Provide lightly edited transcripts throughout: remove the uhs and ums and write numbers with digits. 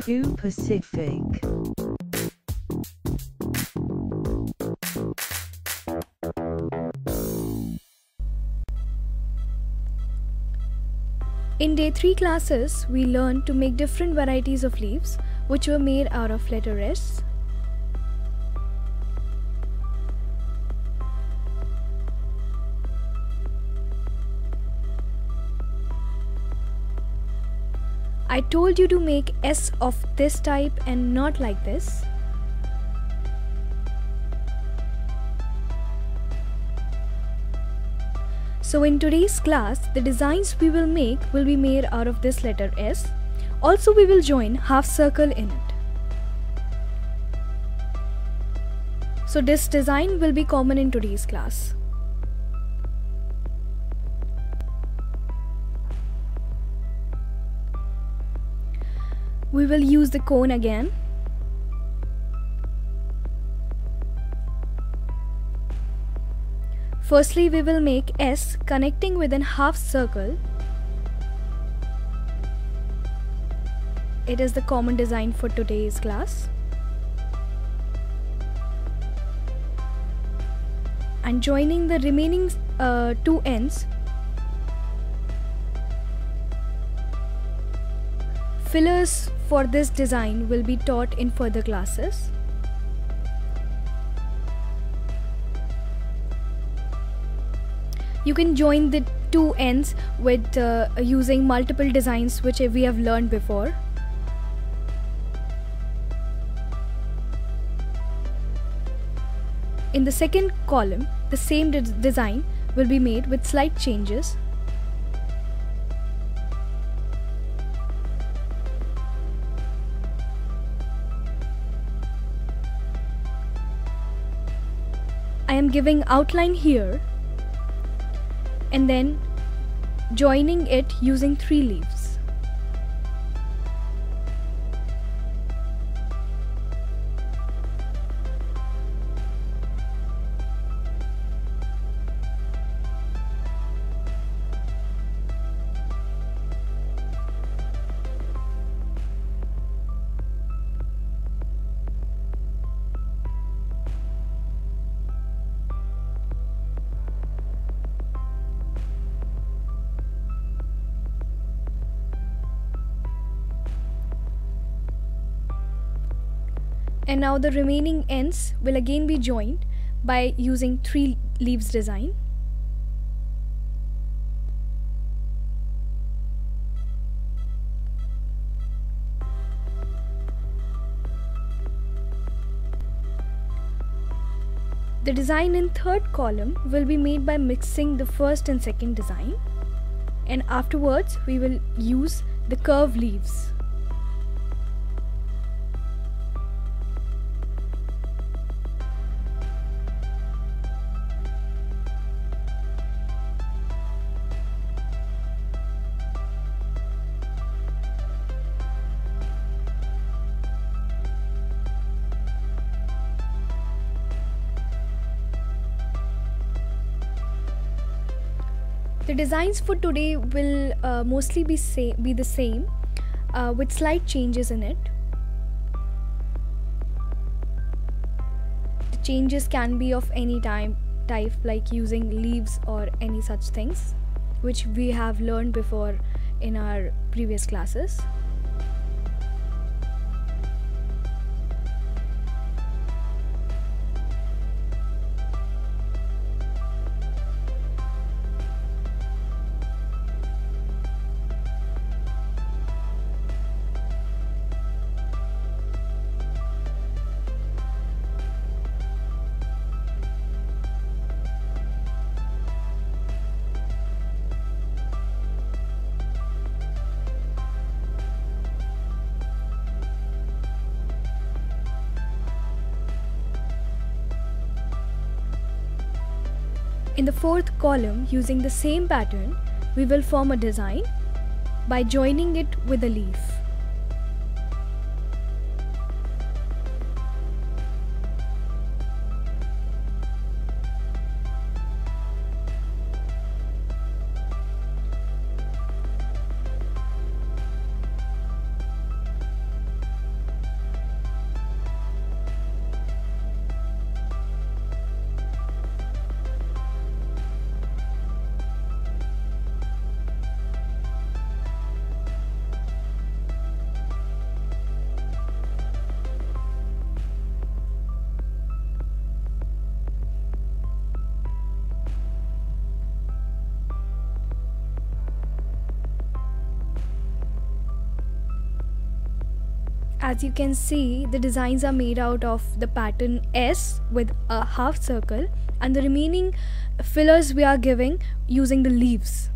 poopacific. In day 3 classes, we learned to make different varieties of leaves which were made out of letter S. I told you to make S of this type and not like this. So in today's class, the designs we will make will be made out of this letter S. Also, we will join half circle in it. So this design will be common in today's class. We will use the cone again. Firstly, we will make S connecting with a half circle. It is the common design for today's class. And joining the remaining two ends, fillers for this design will be taught in further classes. You can join the two ends with using multiple designs which we have learned before. In the second column, the same design will be made with slight changes. I am giving outline here and then joining it using 3 leaves. And now the remaining ends will again be joined by using 3 leaves design. The design in third column will be made by mixing the first and second design, and afterwards we will use the curved leaves. The designs for today will mostly be the same with slight changes in it. The changes can be of any type like using leaves or any such things which we have learned before in our previous classes. In the fourth column, using the same pattern, we will form a design by joining it with a leaf. As you can see, the designs are made out of the pattern S with a half circle, and the remaining fillers we are giving using the leaves.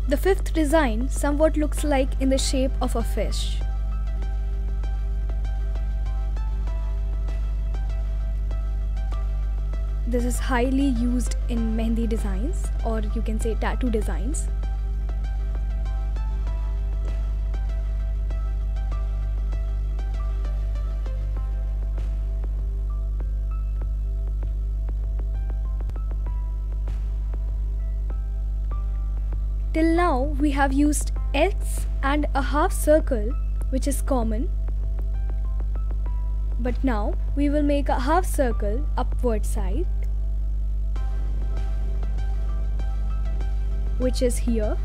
The fifth design somewhat looks like in the shape of a fish. This is highly used in mehndi designs, or you can say tattoo designs. Till now we have used X and a half circle, which is common, but now we will make a half circle upward side, which is here,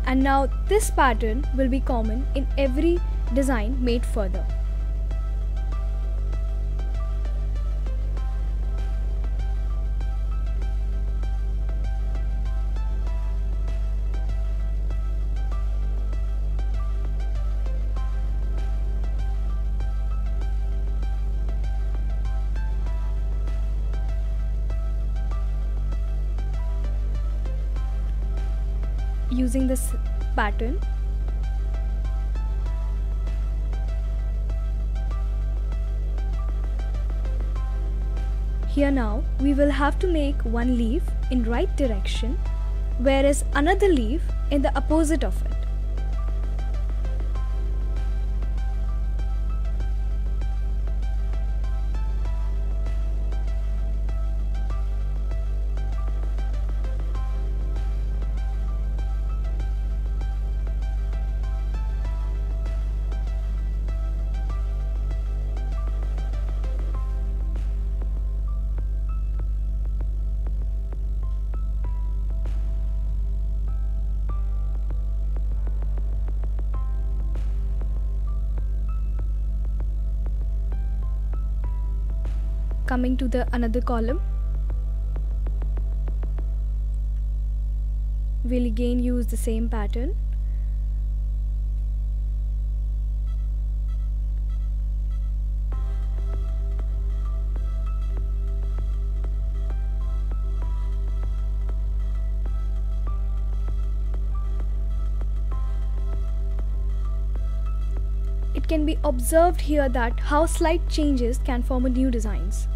and now this pattern will be common in every design made further. Using this pattern, here now we will have to make one leaf in right direction, whereas another leaf in the opposite of it. Coming to the another column, we'll again use the same pattern. It can be observed here that how slight changes can form a new designs.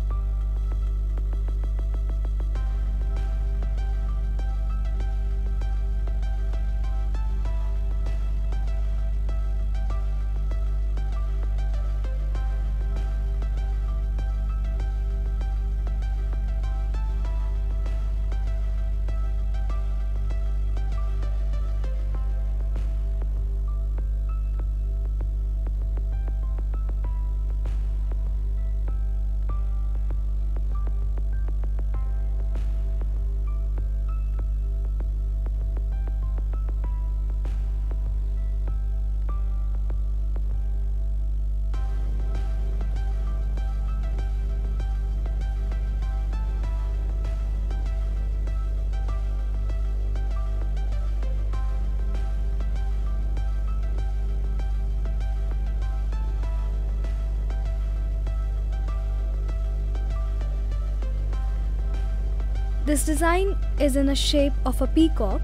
This design is in a shape of a peacock.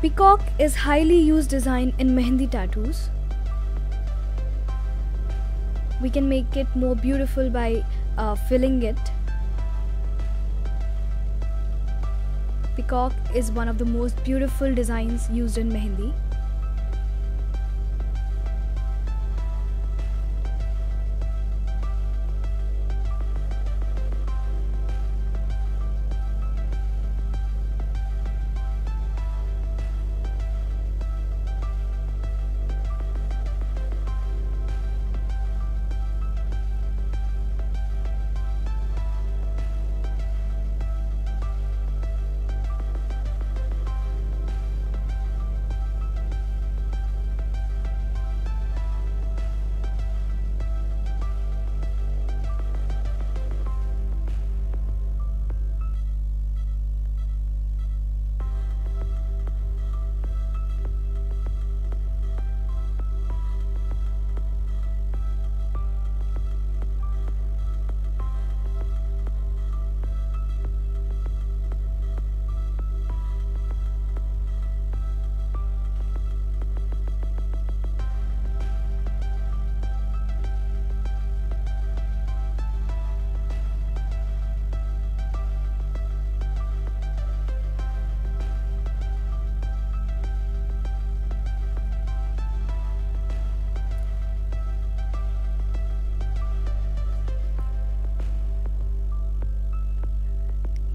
Peacock is highly used design in mehndi tattoos. We can make it more beautiful by filling it. Peacock is one of the most beautiful designs used in mehndi.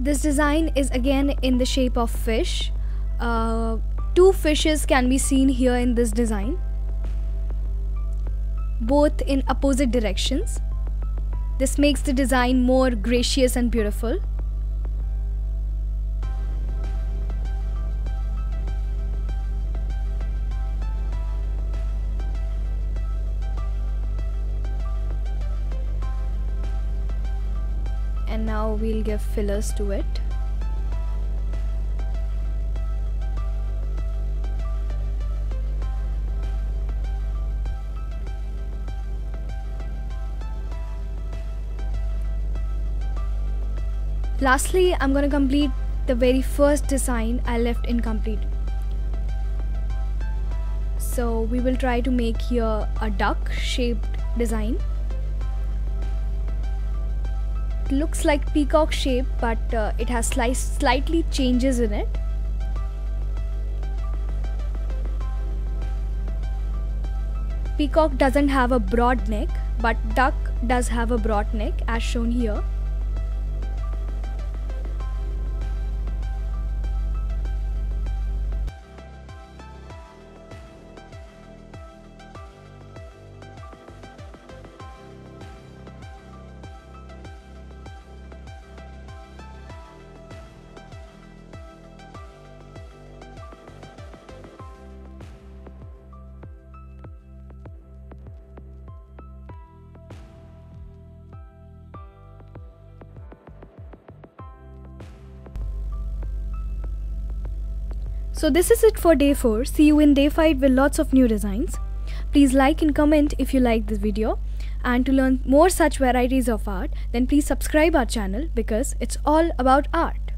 This design is again in the shape of fish. Two fishes can be seen here in this design, both in opposite directions. This makes the design more gracious and beautiful. And now we'll give fillers to it. Lastly, I'm going to complete the very first design I left incomplete. So we will try to make here a duck shaped design. It looks like peacock shape, but it has slightly changes in it. Peacock doesn't have a broad neck, but duck does have a broad neck as shown here. So this is it for day 4. See you in day 5 with lots of new designs. Please like and comment if you like this video. And to learn more such varieties of art, then please subscribe our channel because it's all about art.